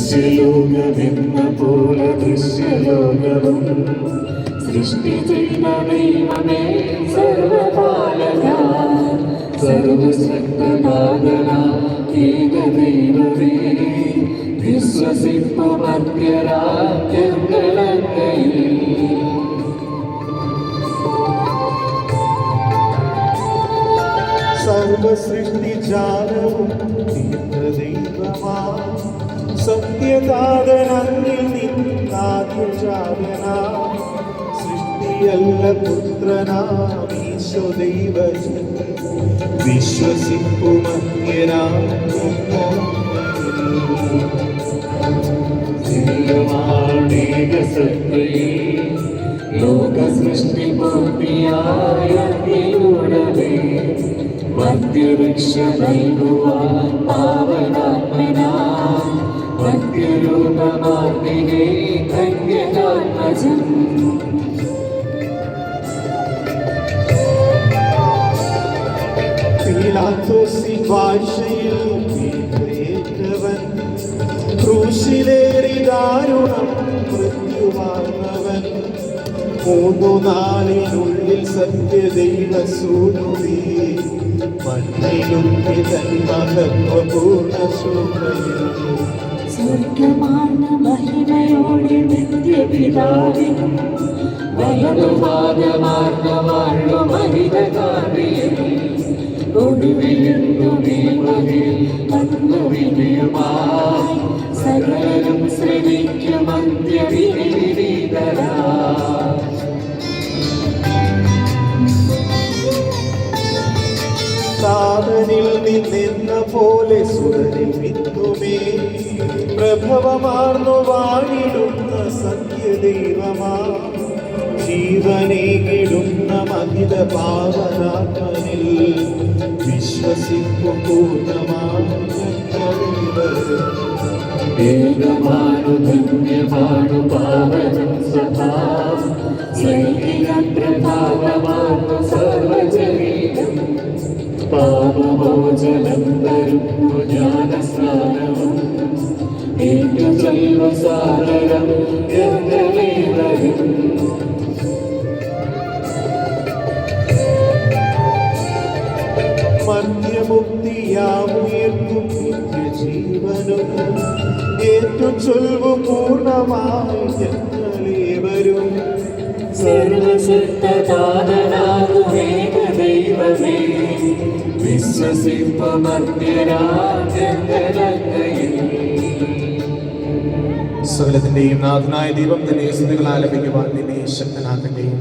ദൃശ്യലോകമെന്ന പോലെ ദൃശ്യലോകവും സൃഷ്ടി ചെയ്ത ദൈവമേ സർവപാലക സർവശക്തനാഥന ഏകദൈവമേ വിശ്വസിപ്പു മധ്യരാജ്യങ്ങളങ്ങയിൽ സർവസൃഷ്ടിജാലവും ദൈവമാ സത്യനാഥനങ്ങിൽ നിന്നാദ്യജാതനാ സൃഷ്ടിയല്ല പുത്രനാമീശോ ദൈവജൻ വിശ്വസിപ്പു ലോക സൃഷ്ടി പൂർത്തിയായ മധ്യവൃക്ഷ നൽകുവാൻ പാവനാത്മനാ മധ്യരൂപമാർഗിനെ കന്യകാത്മജം പീലാത്തോസിൻ ഭാഷയിൽ ക്രൂശിലേറി ദാരുണം മൃത്യുവാർന്നവൻ 3 നാളിനുള്ളിൽ സത്യദൈവസൂനുവേ മണ്ണിലുത്തി തൻ മഹത്വപൂർണ്ണ ശോഭയിൽ സ്വർഗമാർന്ന മഹിമയോടെ നിത്യപിതാവിൻ വലതുപാദമാർഗമാർന്നു മഹിതകാരിയിൽ ഒടുവിലെന്നു ദൈവത്തിൽ അന്വവിനയമായി സകലരും ശ്രമിക്കും അന്ത്യവിനീതരാ സാധനിൽ നിന്നെന്ന പോലെ സുരനിൽ വിത്തുമേ പ്രഭവമാർന്നു വാണിടുന്ന സത്യദൈവമാ ജീവനേകിടുന്ന മഹിത പാവനാത്മനിൽ വിശ്വസിപ്പു പൂർണ്ണമാനുധന്യമാണു പാവനം സ്വഭാവം സൈനിക പ്രഭാവമാണു സർവജനീയം പാപമോചനം തരുന്നു ജ്ഞാനസ്നാനവും ഏറ്റു ചൊല്ലു സാഗരം ഗംഗലേവരും മധ്യമുക്തിയാമുയർത്തും നിത്യജീവനും ഏറ്റു ചൊല്ലു പൂർണ്ണമായി ഞങ്ങളേവരും സർവശക്തനാഥനാകുമേകദൈവമേ വിശ്വസിപ്പു മധ്യരാജ്യങ്ങളങ്ങയിൽ സകലത്തിന്റെയും നാഥനായ ദൈവം തന്നെ സ്തുതികൾ ആലപിക്കുവാൻ നിന്നെ ശക്തനാക്കുകയും